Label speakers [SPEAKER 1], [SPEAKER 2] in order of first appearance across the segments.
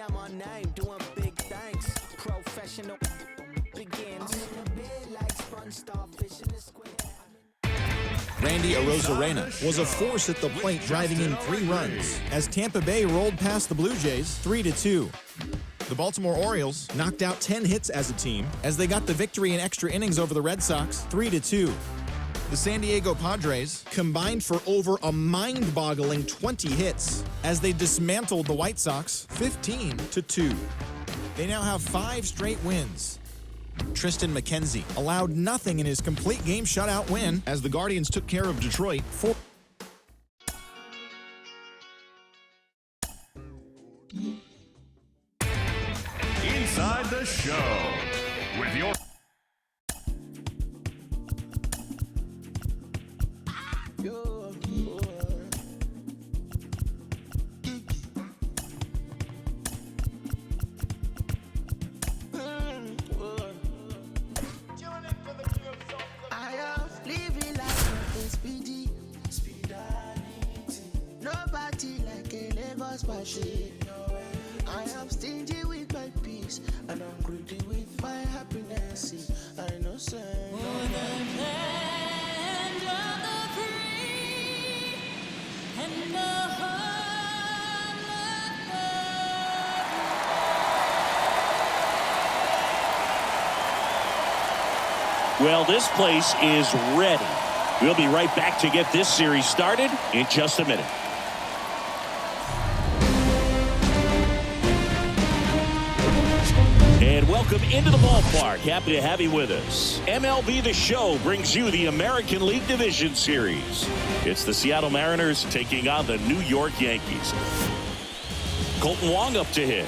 [SPEAKER 1] Yeah, my name, doing big things. Professional begins.
[SPEAKER 2] Randy Arozarena was a force at the plate, driving in 3 runs as Tampa Bay rolled past the Blue Jays 3-2. The Baltimore Orioles knocked out 10 hits as a team as they got the victory in extra innings over the Red Sox 3-2. The San Diego Padres combined for over a mind-boggling 20 hits as they dismantled the White Sox 15-2. They now have 5 straight wins. Tristan McKenzie allowed nothing in his complete game shutout win as the Guardians took care of Detroit 4.
[SPEAKER 3] Inside the Show with your
[SPEAKER 4] I am stingy with my peace, and I'm greedy with my happiness. I know, sir.
[SPEAKER 5] For the land of the free and the home of the
[SPEAKER 6] Well, this place is ready. We'll be right back to get this series started in just a minute. And welcome into the ballpark. Happy to have you with us. MLB The Show brings you the American League Division Series. It's the Seattle Mariners taking on the New York Yankees. Colton Wong up to hit.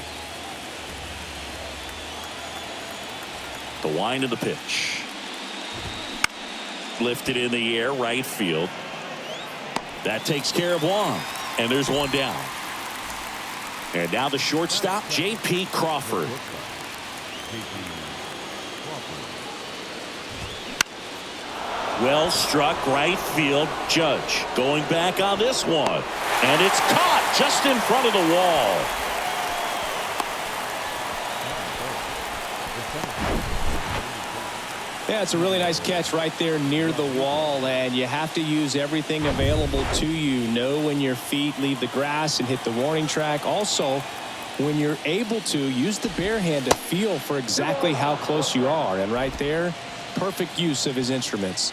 [SPEAKER 6] The wind of the pitch. Lifted in the air, right field. That takes care of Wong. And there's one down. And now the shortstop, J.P. Crawford. Well struck, right field. Judge going back on this one. And it's caught just in front of the wall.
[SPEAKER 7] Yeah, it's a really nice catch right there near the wall, and you have to use everything available to you. Know when your feet leave the grass and hit the warning track. Also, when you're able to, use the bare hand to feel for exactly how close you are. And right there, perfect use of his instruments.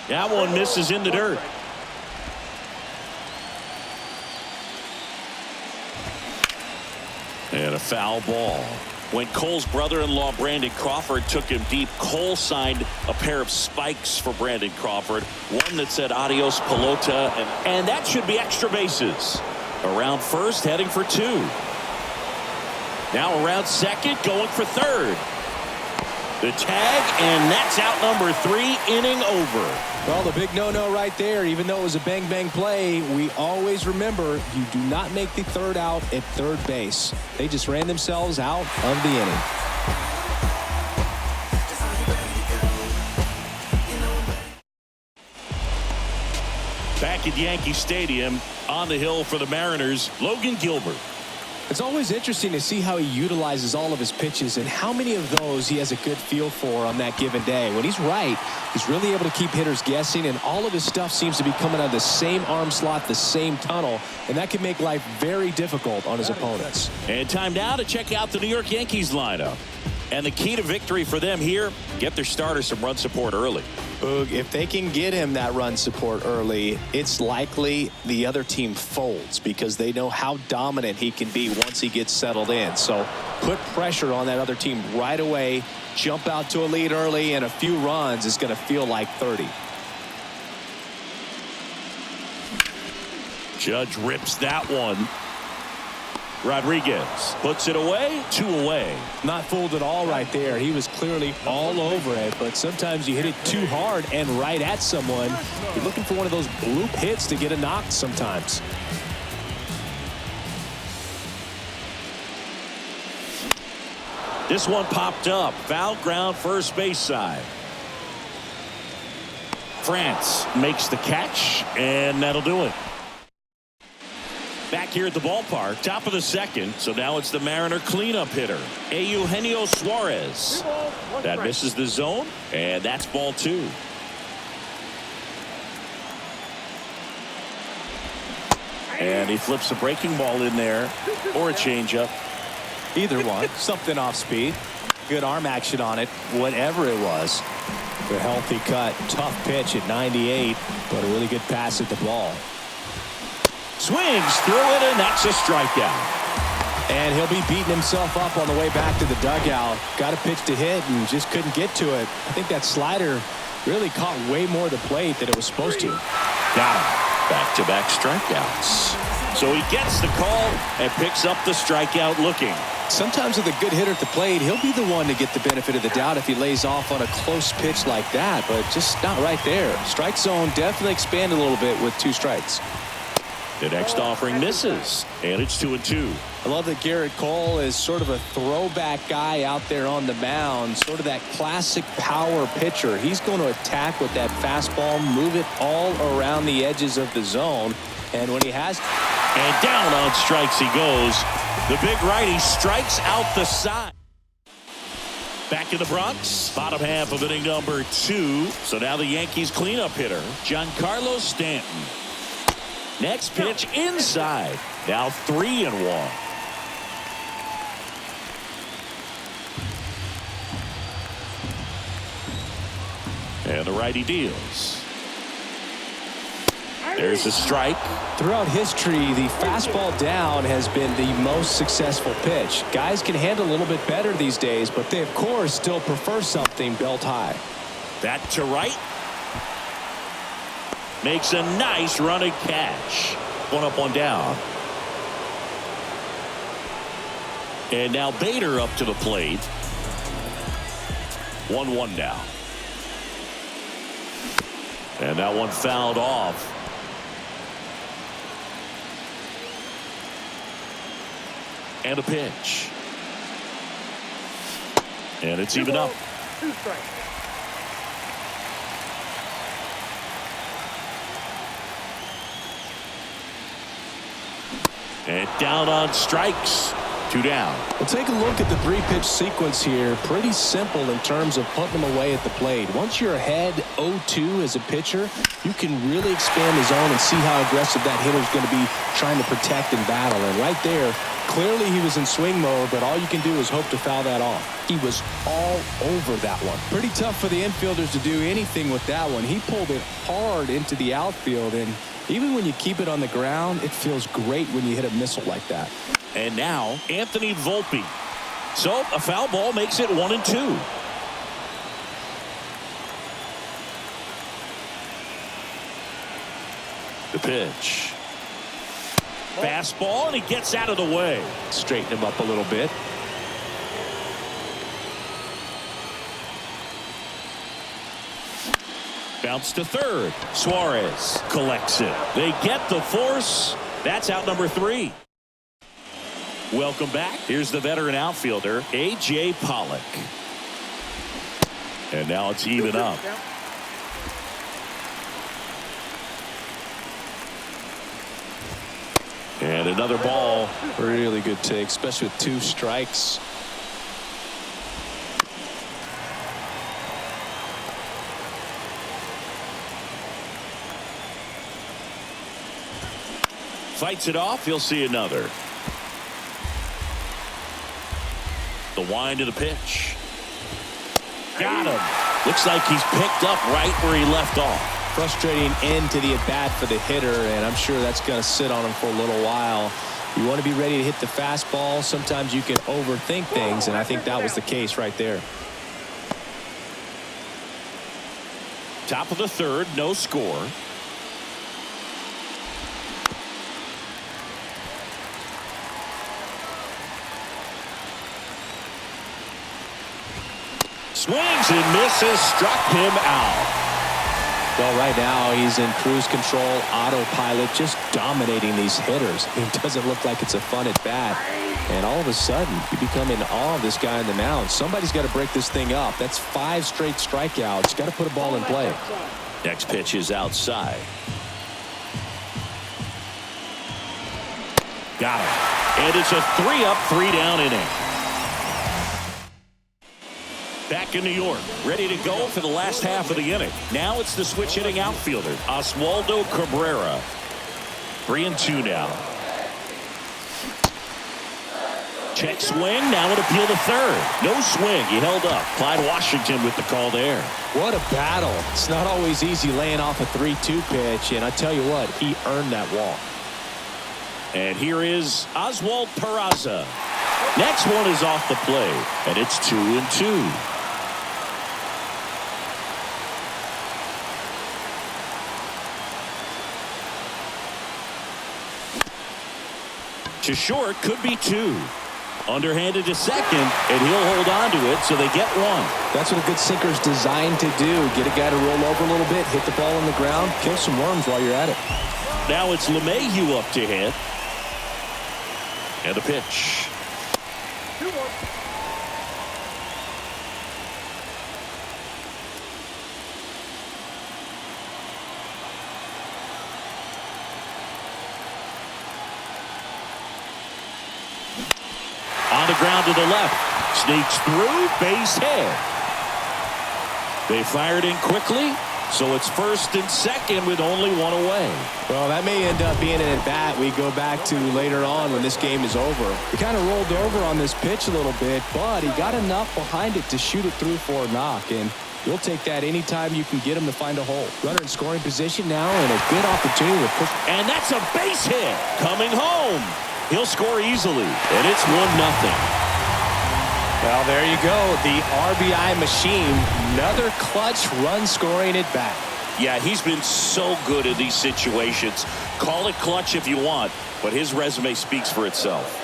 [SPEAKER 6] That one misses in the dirt. And a foul ball. When Cole's brother-in-law Brandon Crawford took him deep, Cole signed a pair of spikes for Brandon Crawford. One that said adios pelota, and that should be extra bases. Around first, heading for 2. Now around second, going for third. The tag, and that's out number 3, inning over.
[SPEAKER 7] Well, the big no-no right there, even though it was a bang-bang play, we always remember you do not make the third out at third base. They just ran themselves out of the inning.
[SPEAKER 6] Back at Yankee Stadium, on the hill for the Mariners, Logan Gilbert.
[SPEAKER 7] It's always interesting to see how he utilizes all of his pitches and how many of those he has a good feel for on that given day. When he's right, he's really able to keep hitters guessing, and all of his stuff seems to be coming out of the same arm slot, the same tunnel, and that can make life very difficult on his opponents.
[SPEAKER 6] And time now to check out the New York Yankees lineup. And the key to victory for them here, get their starter some run support early.
[SPEAKER 7] If they can get him that run support early, it's likely the other team folds because they know how dominant he can be once he gets settled in. So put pressure on that other team right away, jump out to a lead early, and a few runs is going to feel like 30.
[SPEAKER 6] Judge rips that one. Rodriguez puts it away, 2 away.
[SPEAKER 7] Not fooled at all right there. He was clearly all over it, but sometimes you hit it too hard and right at someone. You're looking for one of those bloop hits to get a knock sometimes.
[SPEAKER 6] This one popped up. Foul ground, first base side. France makes the catch, and that'll do it. Back here at the ballpark, top of the second. So now it's the Mariner cleanup hitter, Eugenio Suarez. That misses the zone, and that's ball 2. And he flips a breaking ball in there, or a changeup.
[SPEAKER 7] Either one. Something off speed. Good arm action on it, whatever it was. The healthy cut, tough pitch at 98, but a really good pass at the ball.
[SPEAKER 6] Swings through it, and that's a strikeout.
[SPEAKER 7] And he'll be beating himself up on the way back to the dugout. Got a pitch to hit and just couldn't get to it. I think that slider really caught way more of the plate than it was supposed to.
[SPEAKER 6] Got him. Back-to-back strikeouts. So he gets the call and picks up the strikeout looking.
[SPEAKER 7] Sometimes with a good hitter at the plate, he'll be the one to get the benefit of the doubt if he lays off on a close pitch like that, but just not right there. Strike zone definitely expanded a little bit with 2 strikes.
[SPEAKER 6] The next offering misses, and it's 2-2.
[SPEAKER 7] I love that Garrett Cole is sort of a throwback guy out there on the mound, sort of that classic power pitcher. He's going to attack with that fastball, move it all around the edges of the zone, and when he has...
[SPEAKER 6] And down on strikes he goes. The big righty strikes out the side. Back in the Bronx, bottom half of inning number 2. So now the Yankees cleanup hitter, Giancarlo Stanton. Next pitch inside. Now 3-1. And the righty deals. There's a strike.
[SPEAKER 7] Throughout history, the fastball down has been the most successful pitch. Guys can handle a little bit better these days, but they, of course, still prefer something belt high.
[SPEAKER 6] That to right. Makes a nice running catch. One up, one down. And now Bader up to the plate. 1-1 now. And that one fouled off. And a pitch. And it's even up.
[SPEAKER 8] 2 strikes.
[SPEAKER 6] And down on strikes. 2 down.
[SPEAKER 7] We'll take a look at the 3-pitch sequence here. Pretty simple in terms of putting them away at the plate. Once you're ahead 0-2 as a pitcher, you can really expand the zone and see how aggressive that hitter is going to be trying to protect and battle. And right there, clearly he was in swing mode, but all you can do is hope to foul that off. He was all over that one. Pretty tough for the infielders to do anything with that one. He pulled it hard into the outfield, and even when you keep it on the ground, it feels great when you hit a missile like that.
[SPEAKER 6] And now Anthony Volpe. So a foul ball makes it 1-2. The pitch. Fastball, and he gets out of the way.
[SPEAKER 7] Straighten him up a little bit.
[SPEAKER 6] Bounce to third. Suarez collects it. They get the force. That's out number 3. Welcome back. Here's the veteran outfielder, A.J. Pollock. And now it's even up. And another ball.
[SPEAKER 7] Really good take, especially with 2 strikes.
[SPEAKER 6] Fights it off. He'll see another. The wind of the pitch. Got him. Looks like he's picked up right where he left off.
[SPEAKER 7] Frustrating end to the at-bat for the hitter, and I'm sure that's going to sit on him for a little while. You want to be ready to hit the fastball. Sometimes you can overthink things, and I think that was the case right there.
[SPEAKER 6] Top of the third, no score. Swings and misses, struck him out.
[SPEAKER 7] Well, right now he's in cruise control, autopilot, just dominating these hitters. It doesn't look like it's a fun at bat. And all of a sudden, you become in awe of this guy on the mound. Somebody's got to break this thing up. That's 5 straight strikeouts. Got to put a ball in play.
[SPEAKER 6] Next pitch is outside. Got it. And it's a 3-up, 3-down inning. Back in New York, ready to go for the last half of the inning. Now it's the switch hitting outfielder, Oswaldo Cabrera. 3-2 now. Check swing. Now it appeal to third. No swing. He held up. Clyde Washington with the call there.
[SPEAKER 7] What a battle. It's not always easy laying off a 3-2 pitch, and I tell you what, he earned that walk.
[SPEAKER 6] And here is Oswald Peraza. Next one is off the plate, and it's 2-2. To short, could be 2. Underhanded to second, and he'll hold on to it, so they get 1.
[SPEAKER 7] That's what a good sinker's designed to do. Get a guy to roll over a little bit, hit the ball on the ground, kill some worms while you're at it.
[SPEAKER 6] Now it's LeMahieu up to hit. And the pitch.
[SPEAKER 3] 2-1.
[SPEAKER 6] On the ground to the left. Sneaks through. Base hit. They fired in quickly. So it's first and second with only 1 away.
[SPEAKER 7] Well, that may end up being an at-bat we go back to later on when this game is over. He kind of rolled over on this pitch a little bit, but he got enough behind it to shoot it through for a knock. And you'll take that anytime you can get him to find a hole. Runner in scoring position now, and a good opportunity to push.
[SPEAKER 6] And that's a base hit. Coming home. He'll score easily. And it's 1-0.
[SPEAKER 7] Well, there you go. The RBI machine. Another clutch run scoring at bat.
[SPEAKER 6] Yeah, he's been so good in these situations. Call it clutch if you want, but his resume speaks for itself.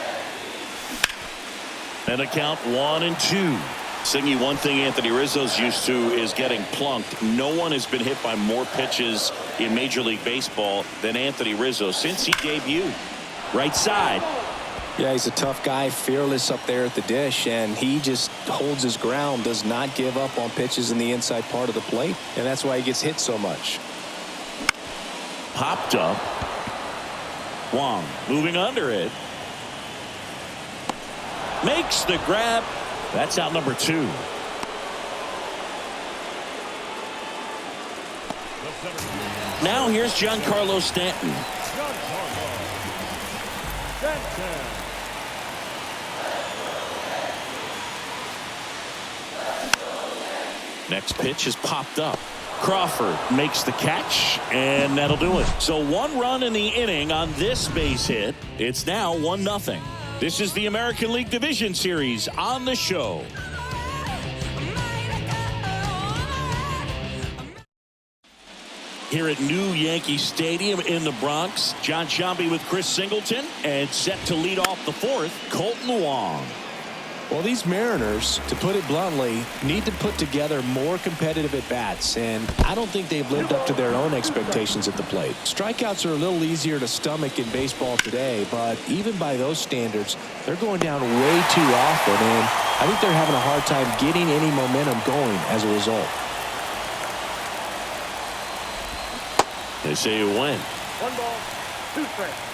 [SPEAKER 6] And a count 1-2. Singy, one thing Anthony Rizzo's used to is getting plunked. No one has been hit by more pitches in Major League Baseball than Anthony Rizzo since he debuted. Right side.
[SPEAKER 7] Yeah, he's a tough guy, fearless up there at the dish, and he just holds his ground, does not give up on pitches in the inside part of the plate, and that's why he gets hit so much.
[SPEAKER 6] Popped up. Wong moving under it. Makes the grab. That's out number 2. Now here's Giancarlo Stanton. Next pitch is popped up. Crawford makes the catch, and that'll do it. So 1 run in the inning on this base hit. It's now 1-0. This is the American League Division Series on the show. Here at New Yankee Stadium in the Bronx, John Sciambi with Chris Singleton, and set to lead off the 4th, Colton Wong.
[SPEAKER 7] Well, these Mariners, to put it bluntly, need to put together more competitive at-bats, and I don't think they've lived up to their own expectations at the plate. Strikeouts are a little easier to stomach in baseball today, but even by those standards, they're going down way too often, and I think they're having a hard time getting any momentum going as a result.
[SPEAKER 6] They say you win.
[SPEAKER 3] 1 ball, 2 strikes.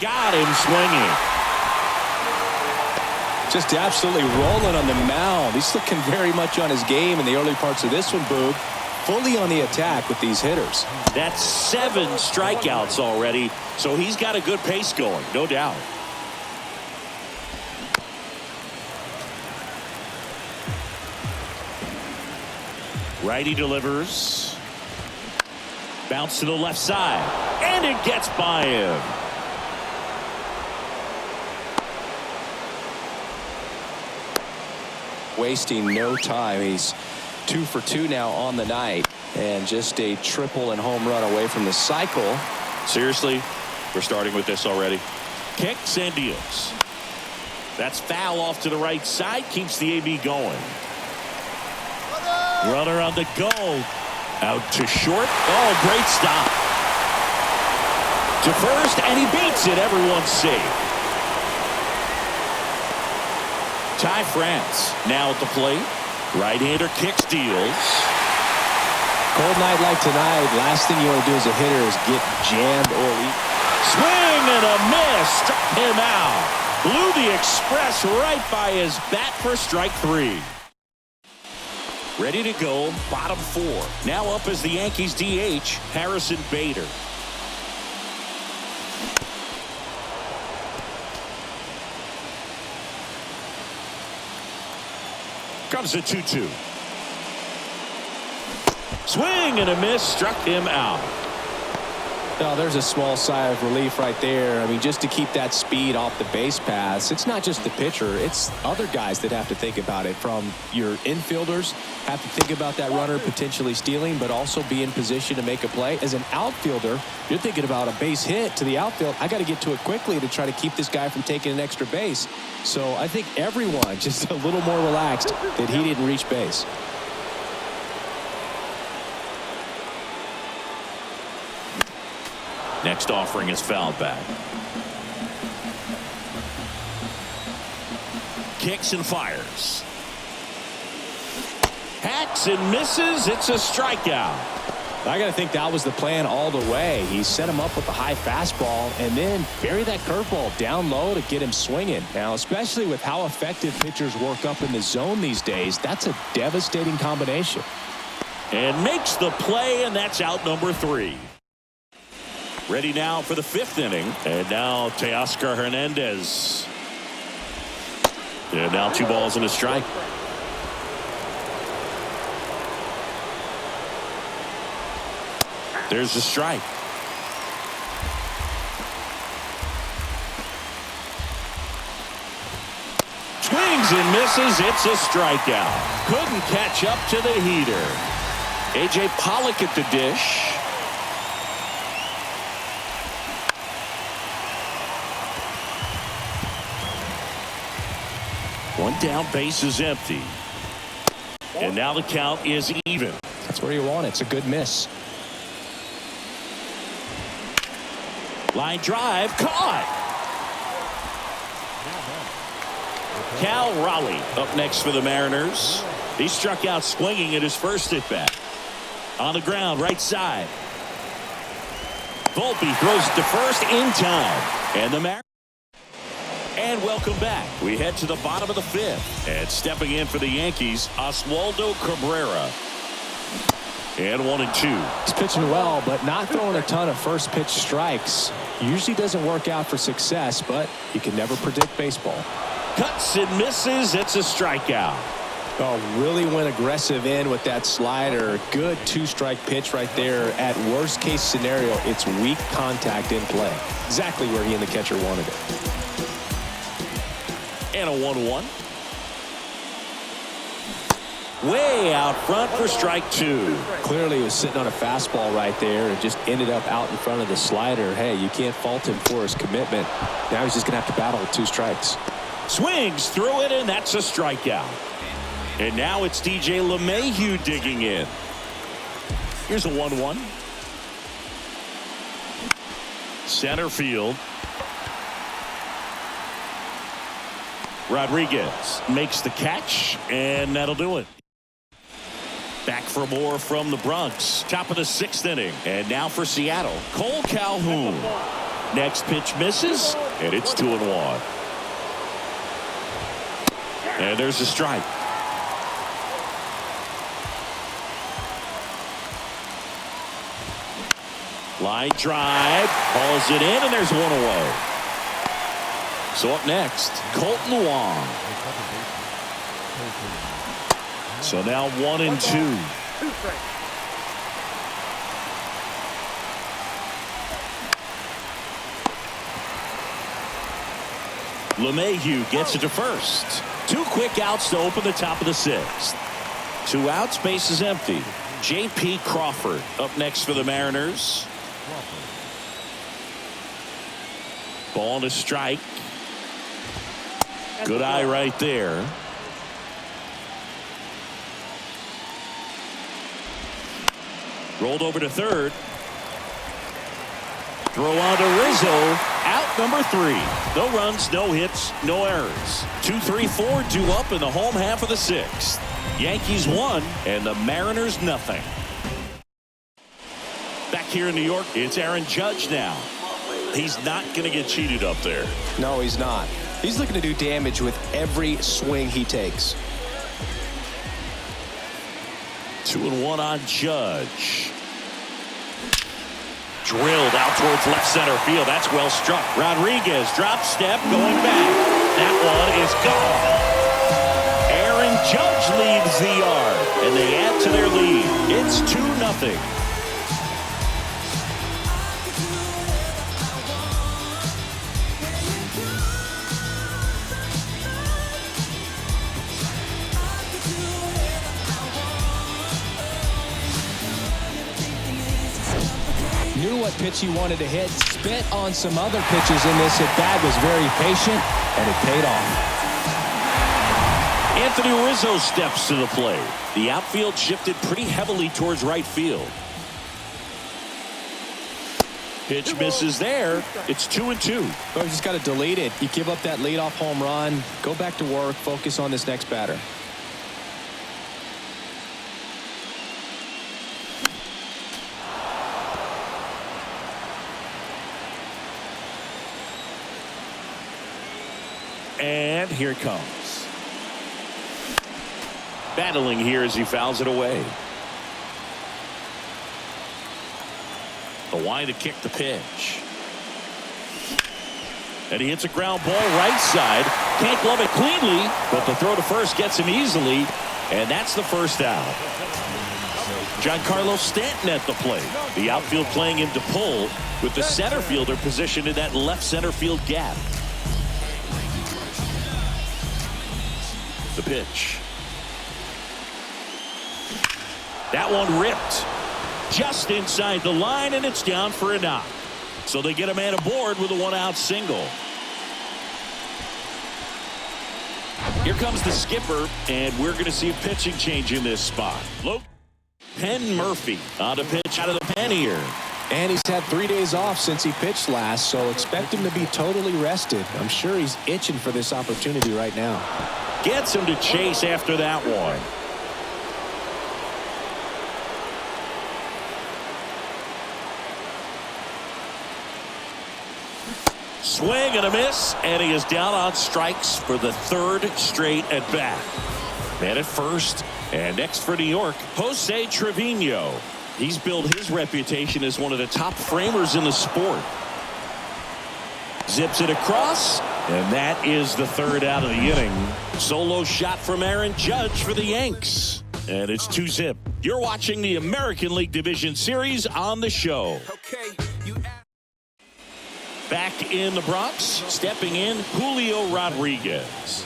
[SPEAKER 6] Got him swinging.
[SPEAKER 7] Just absolutely rolling on the mound. He's looking very much on his game in the early parts of this one, Boog. Fully on the attack with these hitters.
[SPEAKER 6] That's 7 strikeouts already, so he's got a good pace going, no doubt. Righty delivers. Bounce to the left side, and it gets by him.
[SPEAKER 7] Wasting no time. He's 2 for 2 now on the night, and just a triple and home run away from the cycle.
[SPEAKER 6] Seriously, we're starting with this already. Kicks and deals. That's foul off to the right side, keeps the AB going. Runner on the go. Out to short. Oh, great stop. To first, and he beats it. Everyone's safe. Ty France now at the plate. Right-hander kicks, deals.
[SPEAKER 7] Cold night like tonight, last thing you want to do as a hitter is get jammed or weak.
[SPEAKER 6] Swing and a miss. Struck him out. Blew the express right by his bat for strike 3. Ready to go, bottom 4. Now up as the Yankees DH, Harrison Bader. Comes a 2-2. Swing and a miss, struck him out.
[SPEAKER 7] Well, there's a small sigh of relief right there. I mean, just to keep that speed off the base paths, it's not just the pitcher, it's other guys that have to think about it. From your infielders have to think about that runner potentially stealing, but also be in position to make a play. As an outfielder, you're thinking about a base hit to the outfield. I got to get to it quickly to try to keep this guy from taking an extra base. So I think everyone just a little more relaxed that he didn't reach base.
[SPEAKER 6] Next offering is fouled back. Kicks and fires. Hacks and misses. It's a strikeout.
[SPEAKER 7] I got to think that was the plan all the way. He set him up with a high fastball and then bury that curveball down low to get him swinging. Now, especially with how effective pitchers work up in the zone these days, that's a devastating combination.
[SPEAKER 6] And makes the play, and that's out number 3. Ready now for the 5th inning. And now Teoscar Hernandez. And now 2 balls and a strike. There's the strike. Swings and misses. It's a strikeout. Couldn't catch up to the heater. A.J. Pollock at the dish. One down, base is empty. And now the count is even.
[SPEAKER 7] That's where you want it. It's a good miss.
[SPEAKER 6] Line drive, caught. Cal Raleigh up next for the Mariners. He struck out swinging at his first at bat. On the ground, right side. Volpe throws to first in time. And the Mariners. And welcome back. We head to the bottom of the 5th. And stepping in for the Yankees, Oswaldo Cabrera. And 1-2.
[SPEAKER 7] He's pitching well, but not throwing a ton of first pitch strikes. Usually doesn't work out for success, but you can never predict baseball.
[SPEAKER 6] Cuts and misses. It's a strikeout.
[SPEAKER 7] Oh, really went aggressive in with that slider. Good 2-strike pitch right there. At worst case scenario, it's weak contact in play. Exactly where he and the catcher wanted it.
[SPEAKER 6] And a 1-1. Way out front for strike 2.
[SPEAKER 7] Clearly he was sitting on a fastball right there and just ended up out in front of the slider. Hey, you can't fault him for his commitment. Now he's just going to have to battle with 2 strikes.
[SPEAKER 6] Swings through it, and that's a strikeout. And now it's DJ LeMahieu digging in. Here's a 1-1. Center field. Rodriguez makes the catch, and that'll do it. Back for more from the Bronx. Top of the 6th inning. And now for Seattle, Cole Calhoun. Next pitch misses, and it's 2-1. And there's a strike. Line drive, hauls it in, and there's 1 away. So up next, Colton Wong. So now 1-2. LeMahieu gets it to first. 2 quick outs to open the top of the 6th. 2 outs, base is empty. J.P. Crawford up next for the Mariners. Ball to strike. Good eye right there. Rolled over to third. Throw on to Rizzo. Out number 3. No runs, no hits, no errors. 2-3-4 due up in the home half of the 6th. Yankees 1 and the Mariners nothing. here in New York. It's Aaron Judge now. He's not going to get cheated up there.
[SPEAKER 7] No, he's not. He's looking to do damage with every swing he takes.
[SPEAKER 6] 2-1 on Judge. Drilled out towards left center field. That's well struck. Rodriguez drop step going back. That one is gone. Aaron Judge leads the yard, and they add to their lead. It's 2-0.
[SPEAKER 7] Knew what pitch he wanted to hit, spit on some other pitches in this at-bat, was very patient, and it paid off.
[SPEAKER 6] Anthony Rizzo steps to the plate. The outfield shifted pretty heavily towards right field. Pitch misses there. It's 2-2.
[SPEAKER 7] Oh, you just got to delete it. You give up that leadoff home run, go back to work, focus on this next batter.
[SPEAKER 6] And here it comes. Battling here as he fouls it away. The wind to kick the pitch. And he hits a ground ball right side. Can't glove it cleanly, but the throw to first gets him easily. And that's the first out. Giancarlo Stanton at the plate. The outfield playing him to pull with the center fielder positioned in that left center field gap. The pitch. That one ripped just inside the line, and it's down for a knock. So they get a man aboard with a one-out single. Here comes the skipper, and we're going to see a pitching change in this spot. Penn Murphy on the pitch out of the pen here.
[SPEAKER 7] And he's had 3 days off since he pitched last, so expect him to be totally rested. I'm sure he's itching for this opportunity right now.
[SPEAKER 6] Gets him to chase after that one. Swing and a miss, and he is down on strikes for the third straight at bat. Man at first, and next for New York, Jose Trevino. He's built his reputation as one of the top framers in the sport. Zips it across, and that is the third out of the inning. Solo shot from Aaron Judge for the Yanks. And it's 2-0. You're watching the American League Division Series on the show. Back in the Bronx, stepping in, Julio Rodriguez.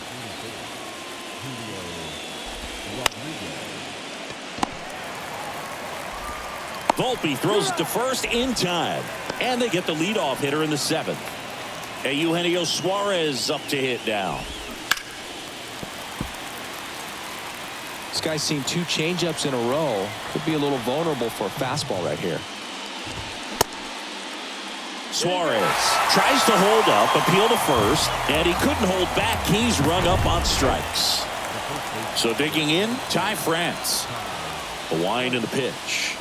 [SPEAKER 6] Volpe throws it to first in time. And they get the leadoff hitter in the seventh. Eugenio Suarez up to hit now.
[SPEAKER 7] This guy's seen 2 changeups in a row. Could be a little vulnerable for a fastball right here.
[SPEAKER 6] Suarez tries to hold up, appeal to first, and he couldn't hold back. He's rung up on strikes. So digging in, Ty France. The wind and the pitch.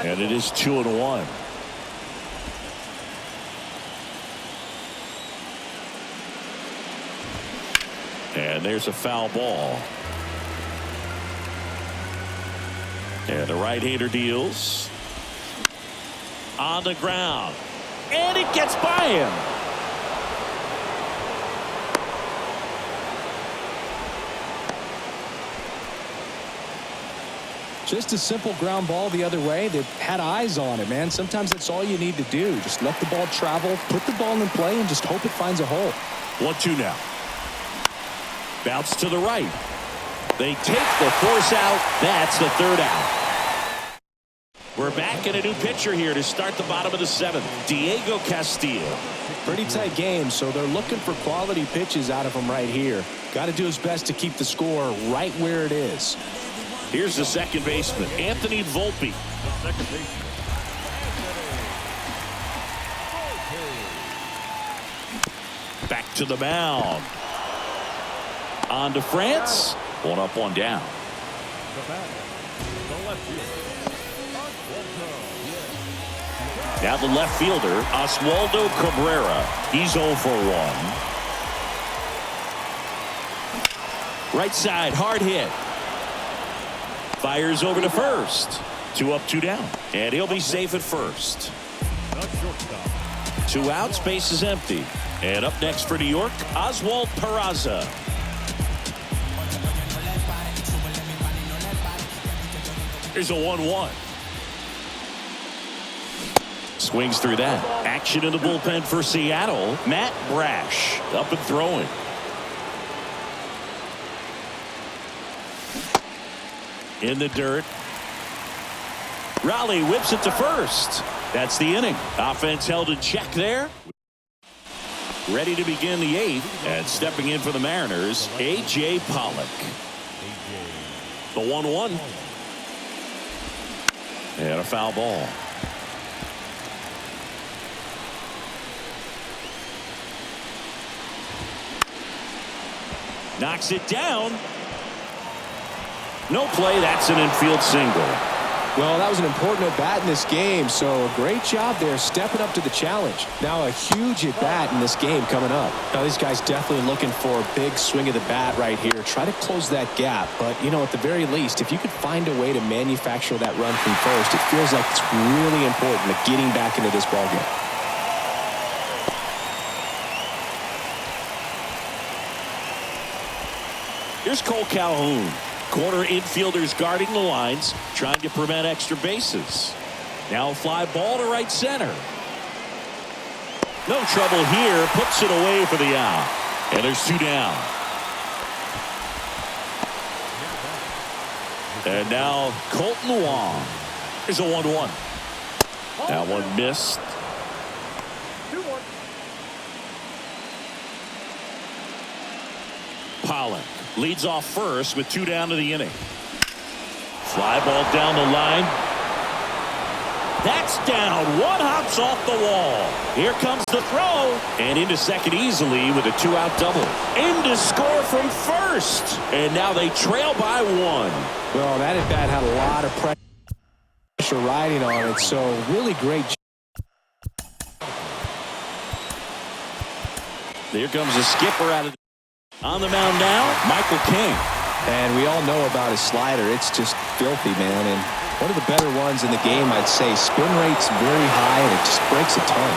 [SPEAKER 6] And it is 2-1. And there's a foul ball. And the right-hander deals. On the ground. And it gets by him.
[SPEAKER 7] Just a simple ground ball the other way. They had eyes on it, man. Sometimes that's all you need to do. Just let the ball travel, put the ball in play, and just hope it finds a hole.
[SPEAKER 6] 1-2 now. Bounce to the right. They take the force out. That's the third out. We're back in a new pitcher here to start the bottom of the seventh. Diego Castillo.
[SPEAKER 7] Pretty tight game, so they're looking for quality pitches out of him right here. Got to do his best to keep the score right where it is.
[SPEAKER 6] Here's the second baseman, Anthony Volpe. Back to the mound. On to France. 1 up, 1 down. Now the left fielder, Oswaldo Cabrera. He's 0 for 1. Right side, hard hit. Fires over to first. 2 up, 2 down. And he'll be safe at first. 2 outs, base is empty. And up next for New York, Oswald Peraza. Here's a 1-1. Swings through that. Action in the bullpen for Seattle. Matt Brash up and throwing. In the dirt. Raleigh whips it to first. That's the inning. Offense held in check there. Ready to begin the 8th. And stepping in for the Mariners, A.J. Pollock. The 1-1. And a foul ball. Knocks it down. No play. That's an infield single.
[SPEAKER 7] Well, that was an important at-bat in this game, so a great job there stepping up to the challenge. Now a huge at-bat in this game coming up. Now these guys definitely looking for a big swing of the bat right here. Try to close that gap, but you know, at the very least, if you could find a way to manufacture that run from first, it feels like it's really important to getting back into this ballgame.
[SPEAKER 6] Here's Cole Calhoun. Corner infielders guarding the lines, trying to prevent extra bases. Now a fly ball to right center. No trouble here. Puts it away for the out. And there's 2 down. And now Colton Wong. Here's a 1-1. That one missed.
[SPEAKER 3] 2-1.
[SPEAKER 6] Pollock leads off first with 2 down to the inning. Fly ball down the line. That's down. 1 hops off the wall. Here comes the throw. And into second easily with a 2-out double. In to score from first. And now they trail by 1.
[SPEAKER 7] Well, that at-bat had a lot of pressure riding on it, so really great.
[SPEAKER 6] There comes a skipper out of on the mound now, Michael King.
[SPEAKER 7] And we all know about his slider. It's just filthy, man. And one of the better ones in the game, I'd say. Spin rate's very high, and it just breaks a ton.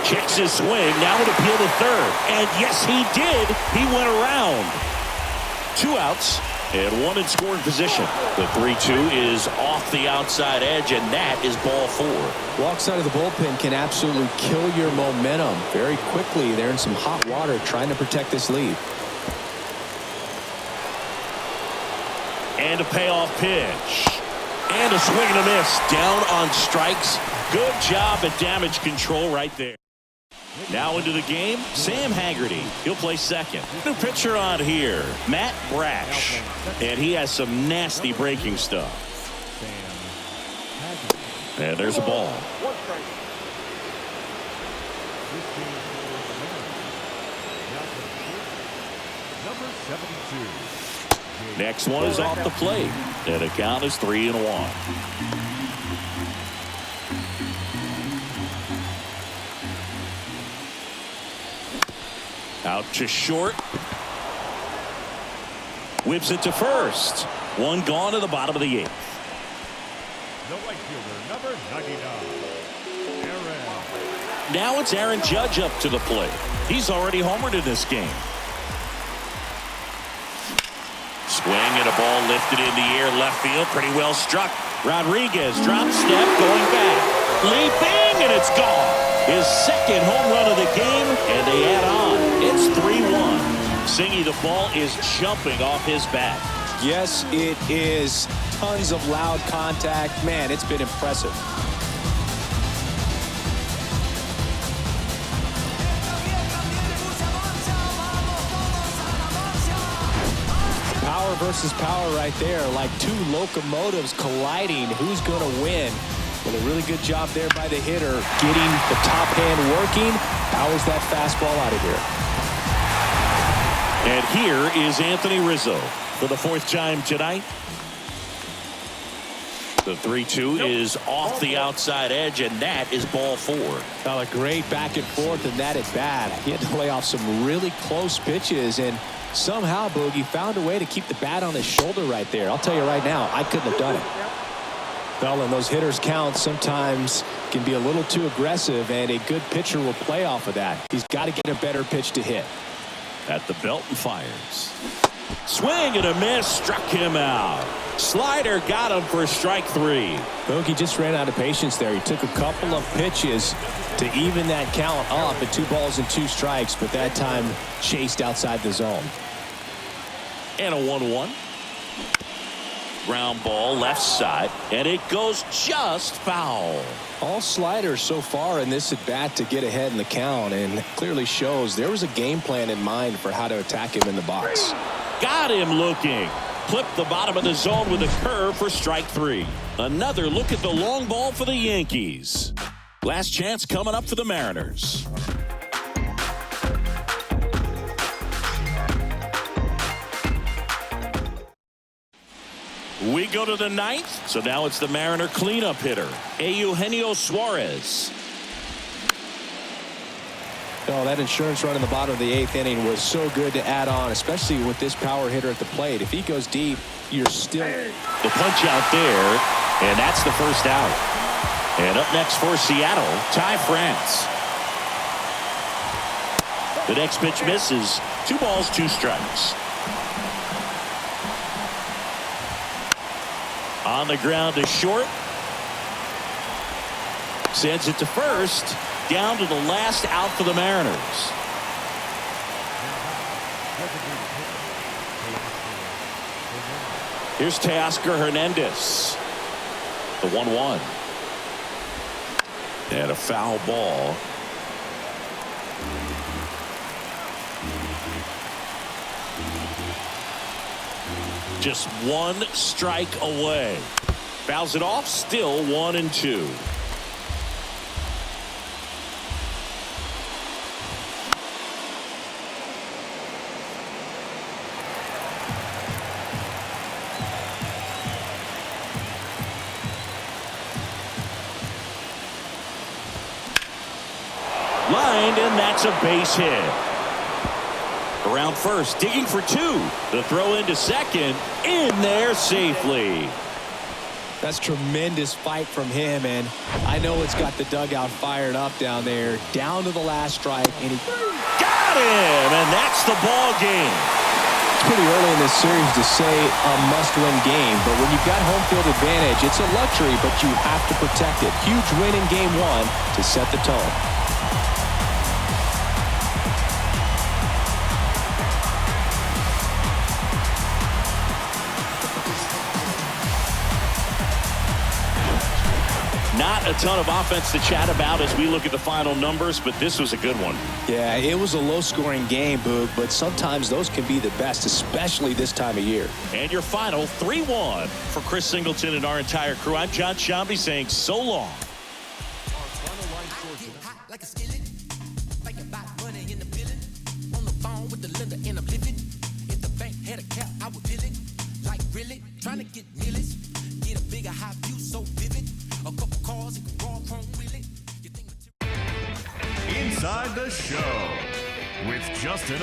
[SPEAKER 6] Checks his swing. Now would appeal to third. And yes, he did. He went around. 2 outs and 1 in scoring position. The 3-2 is off the outside edge, and that is ball 4.
[SPEAKER 7] Walk side of the bullpen can absolutely kill your momentum very quickly. They're in some hot water trying to protect this lead.
[SPEAKER 6] And a payoff pitch. And a swing and a miss. Down on strikes. Good job at damage control right there. Now into the game, Sam Haggerty. He'll play second. New pitcher on here, Matt Brash. And he has some nasty breaking stuff. And there's a ball.
[SPEAKER 3] 1 strike.
[SPEAKER 6] Next one is off the plate. And the count is 3-1. Out to short. Whips it to first. 1 gone to the bottom of the 8th.
[SPEAKER 8] The right fielder, number 99, Aaron.
[SPEAKER 6] Now it's Aaron Judge up to the plate. He's already homered in this game. Swing and a ball lifted in the air, left field, pretty well struck. Rodriguez drop step, going back. Leaping, and it's gone. His second home run of the game, and they add on. It's 3-1. Singy, the ball is jumping off his bat.
[SPEAKER 7] Yes, it is. Tons of loud contact. Man, it's been impressive. Power versus power right there, like 2 locomotives colliding. Who's going to win? Well, a really good job there by the hitter, getting the top hand working. Powers that fastball out of here.
[SPEAKER 6] And here is Anthony Rizzo for the 4th time tonight. The 3-2 is off the outside edge, and that is ball 4.
[SPEAKER 7] Well, a great back and forth, and that at bat. He had to lay off some really close pitches, and somehow, Boogie found a way to keep the bat on his shoulder right there. I'll tell you right now, I couldn't have done it. Well, and those hitters' counts sometimes can be a little too aggressive, and a good pitcher will play off of that. He's got to get a better pitch to hit.
[SPEAKER 6] At the belt and fires. Swing and a miss, struck him out. Slider got him for strike 3.
[SPEAKER 7] Boogie just ran out of patience there. He took a couple of pitches to even that count up at 2 balls and 2 strikes, but that time chased outside the zone.
[SPEAKER 6] And a 1-1. Ground ball left side, and it goes just foul.
[SPEAKER 7] All sliders so far in this at bat to get ahead in the count, and clearly shows there was a game plan in mind for how to attack him in the box.
[SPEAKER 6] Got him looking. Clipped the bottom of the zone with a curve for strike 3. Another look at the long ball for the Yankees. Last chance coming up for the Mariners. We go to the 9th, so now it's the Mariner cleanup hitter, Eugenio Suarez.
[SPEAKER 7] Oh, that insurance run in the bottom of the 8th inning was so good to add on, especially with this power hitter at the plate. If he goes deep, you're still...
[SPEAKER 6] The punch out there, and that's the first out. And up next for Seattle, Ty France. The next pitch misses. 2 balls, 2 strikes. On the ground to short. Sends it to first. Down to the last out for the Mariners. Here's Teoscar Hernandez. The 1-1. And a foul ball. Just 1 strike away. Fouls it off, still 1-2. Lined, and that's a base hit. Around first, digging for 2. The throw into second, in there safely.
[SPEAKER 7] That's tremendous fight from him, and I know it's got the dugout fired up down there. Down to the last strike, and he
[SPEAKER 6] got him, and that's the ball game.
[SPEAKER 7] It's pretty early in this series to say a must-win game, but when you've got home field advantage, it's a luxury, but you have to protect it. Huge win in Game 1 to set the tone.
[SPEAKER 6] Not a ton of offense to chat about as we look at the final numbers, but this was a good one.
[SPEAKER 7] Yeah, it was a low-scoring game, Boog, but sometimes those can be the best, especially this time of year.
[SPEAKER 6] And your final 3-1 for Chris Singleton and our entire crew. I'm John Shambi saying so long.
[SPEAKER 1] Like a skillet, thinking about money in the building. On the phone with the lender and I'm living. If the bank had a cap, I would bill it. Like really, trying to get millions. Get a bigger high view so vivid. A couple cars and raw chrome really.
[SPEAKER 8] Inside the show with Justin